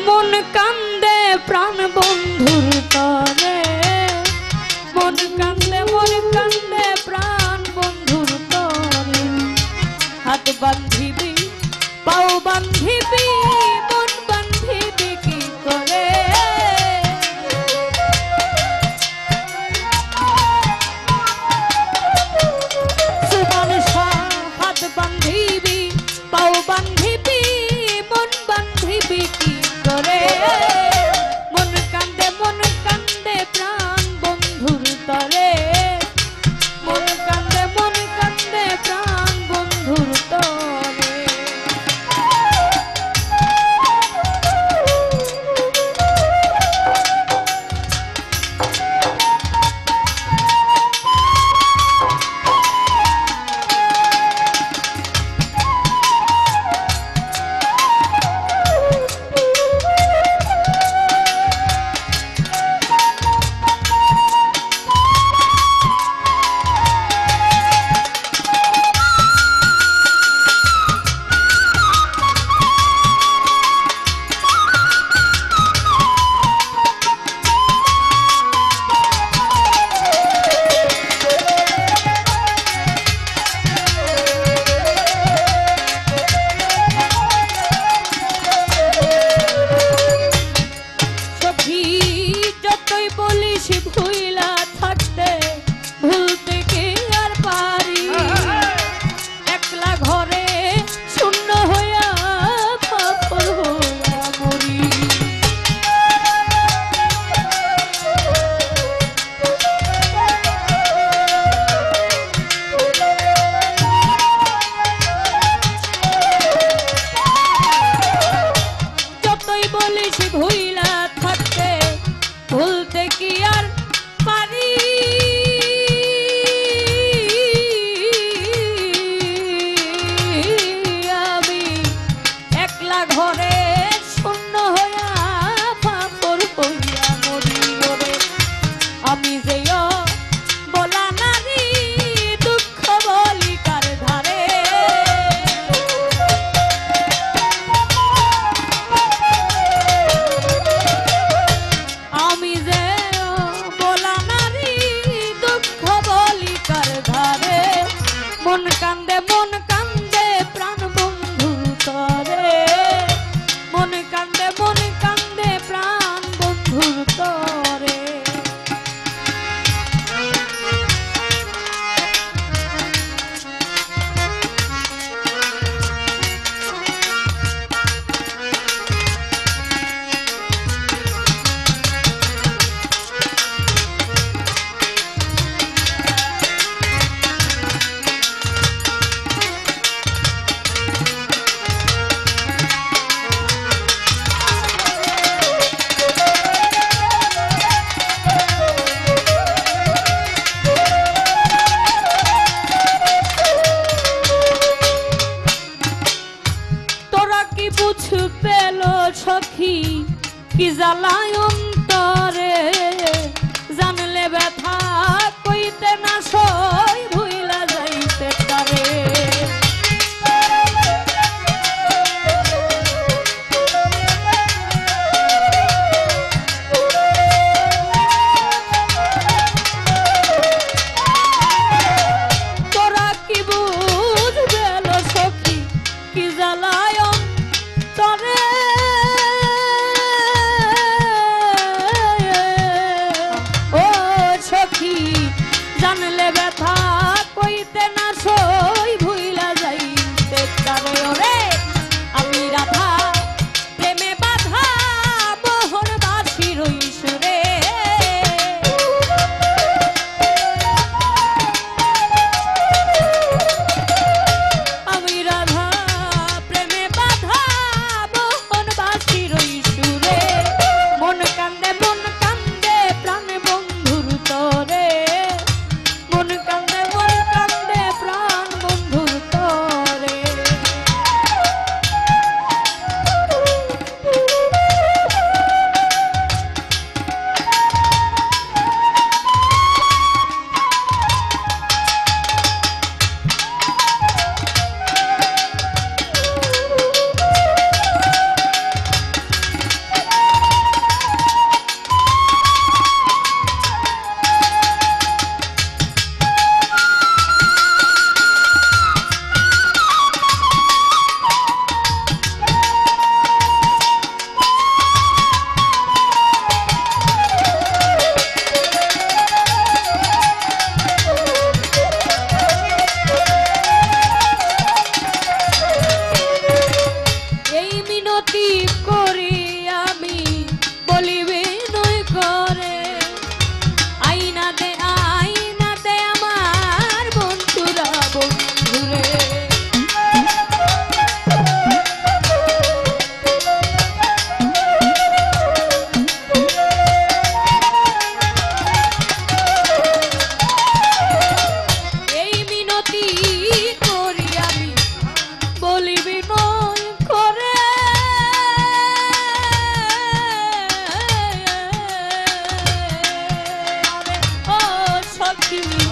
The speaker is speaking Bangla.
মন কান্দে প্রাণ বন্ধুর তরে, মন কান্দে প্রাণ বন্ধুর তরে। হাত বান্ধিবি পাও বান্ধিবি মন বান্ধিবি কি করে। সুমান হাত বান্ধিবি পাও বান্ধিবি মন বান্ধিবি কি করে। মন কান্দে প্রাণ বন্ধুর তরে, মন কান্দে প্রাণ বন্ধুর তরে। ভুইলা থাকতে ভুলতে কি আর পারি, একলা ঘরে শূন্য হইয়া পাগল হইয়া মরি। যতই বলিস ভুইলা থাকতে ভুলতে কি আর পারি, আমি একলা ঘরে শূন্য হইয়া পাগল হইয়া মরি। ওরে আমি যে বলা নারী দুঃখ বলি কার ধারে। আমি যে বলা নারী দুঃখ বলি কার ধারে। মন কান্দে প্রাণ বন্ধুর তরে, মন কান্দে প্রাণ বন্ধুর তরে। কি